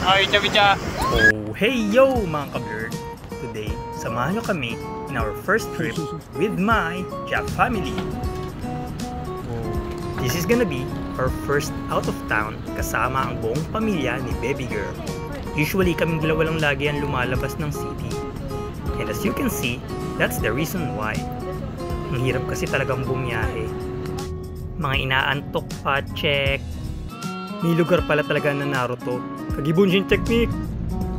Ay, chabicha! Oh, hey yo mga ka-blurred! Today, samahan nyo kami in our first trip with my Jack family. This is gonna be our first out of town kasama ang buong pamilya ni baby girl. Usually kaming dalawa lang lagi ang lumalabas ng city. And as you can see, that's the reason why. Ang hirap kasi talagang bumiyahe. Mga inaantok pa, check. May lugar pala talaga na Naruto. Kagibunjin technique!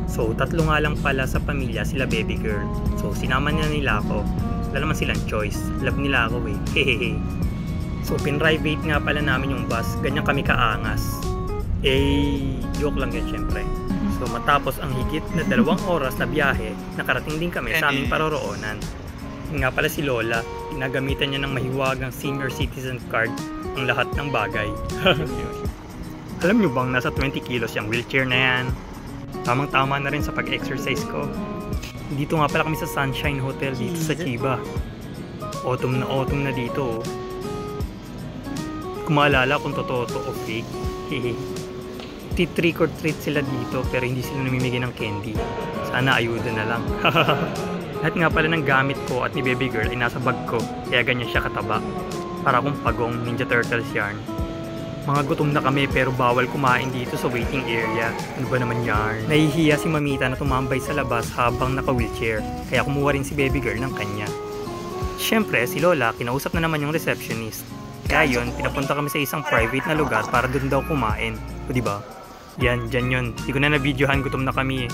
So, tatlo nga lang pala sa pamilya sila baby girl. So, sinama nila ako. Wala naman silang choice. Love nila ako eh. Hehehe. So, pinrivate nga pala namin yung bus. Ganyan kami kaangas. Joke lang yun syempre. So, matapos ang higit na 2 oras na biyahe, nakarating din kami sa aming paroroonan. Yun nga pala si Lola. Pinagamitan niya ng mahiwagang senior citizen card ang lahat ng bagay. Alam nyo bang nasa 20 kilos yung wheelchair na yan? Tamang-tama na rin sa pag-exercise ko. Dito nga pala kami sa Sunshine Hotel dito sa Chiba. Autumn na dito. Kung maalala kung totoo o fake. Trick or treat sila dito pero hindi sila namimigay ng candy. Sana ayuda na lang. Lahat nga pala ng gamit ko at ni baby girl ay nasa bag ko. Kaya ganyan siya kataba. Para akong pagong Ninja Turtles yarn. Mga gutom na kami pero bawal kumain dito sa waiting area. Ano ba naman yarn? Nahihiya si mamita na tumambay sa labas habang naka-wheelchair. Kaya kumuha rin si baby girl ng kanya. Siyempre, si Lola, kinausap na naman yung receptionist. Kaya yun, pinapunta kami sa isang private na lugar para doon daw kumain. O diba? Yan, dyan yun. Di ko na na-videohan, gutom na kami eh.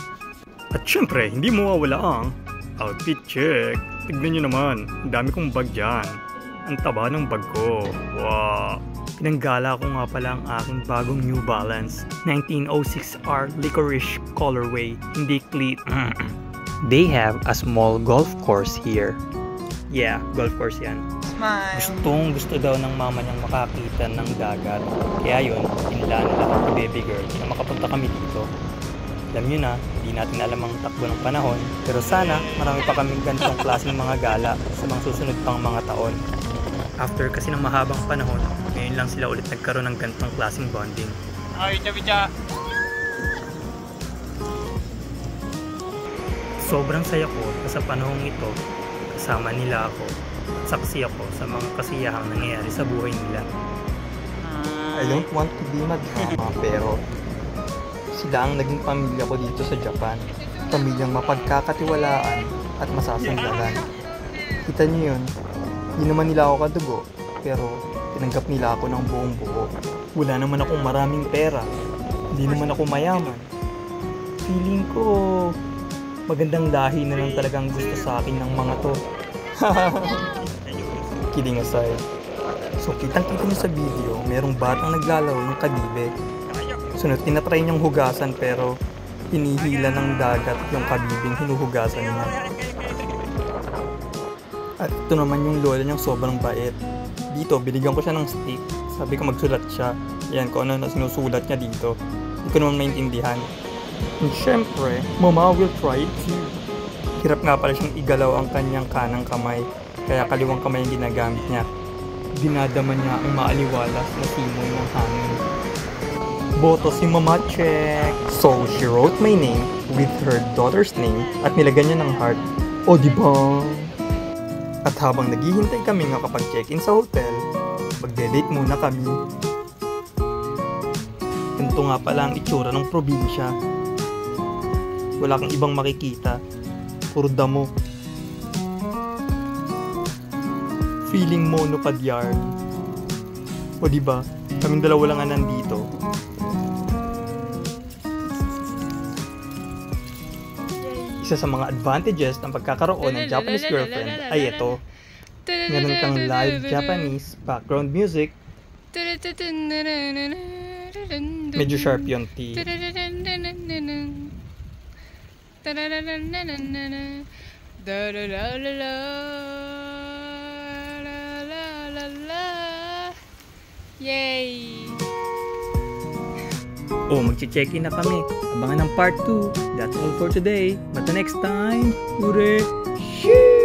At siyempre, hindi mawawala ang outfit check. Tignan nyo naman, ang dami kong bag dyan. Ang taba ng bag ko. Wow! Pinanggala ko nga pala ang aking bagong New Balance 1906R Licorice colorway, hindi cleat. They have a small golf course here. Yeah, golf course yan. Gusto daw ng mama niyang makakita ng dagat. Kaya yun, pinlaan na lang ang baby girl na makapunta kami dito. Alam nyo na, hindi natin alam ang takbo ng panahon. Pero sana, marami pa kaming ganitong klaseng mga gala sa mga susunod pang mga taon. After kasi ng mahabang panahon, ngayon lang sila ulit nagkaroon ng ganitong klaseng bonding. Ay, chabicha! Sobrang saya ko sa panahong ito, kasama nila ako, at saksi ako sa mga kasiyahang nangyayari sa buhay nila. I don't want to be madrama pero sila ang naging pamilya ko dito sa Japan. Pamilyang mapagkakatiwalaan at masasandalan. Kita niyo yun? Hindi naman nila ako kadugo, pero tinanggap nila ako ng buong buo. Wala naman akong maraming pera. Hindi naman ako mayaman. Feeling ko, magandang lahi na lang talagang gusto sa akin ng mga to. Kidding aside. So, kitang-kita nyo sa video, merong batang naglalaro ng kadibe. Sunod, tinatry niyang hugasan pero hinihila ng dagat yung kadibing hinuhugasan niya. At ito naman yung lola niyang sobrang bait. Dito, binigyan ko siya ng stick. Sabi ko magsulat siya. Yan, kung ano na sinusulat niya dito. Hindi ko naman maintindihan. And syempre, mama will try it too. Hirap nga pala siyang igalaw ang kanyang kanang kamay. Kaya kaliwang kamay yung ginagamit niya. Dinadama niya ang maaliwalas na simoy ng hangin. Boto si mama, check! So, she wrote my name with her daughter's name at nilagyan niya ng heart. O diba? At habang naghihintay kami nga kapag check-in sa hotel, magde-date muna kami. Ganito nga pala ang itsura ng probinsya. Wala kang ibang makikita. Puro damo. Feeling monopod yarn. O diba, kaming dalawa lang nga nandito. Isa sa mga advantages ng pagkakaroon ng Japanese girlfriend ay ito. Meron kang live Japanese background music. Medyo sharp yung T. Yay! Oh, magche-check-in na kami. Abangan ng part 2. That's all for today. But the next time, ure! Shoo!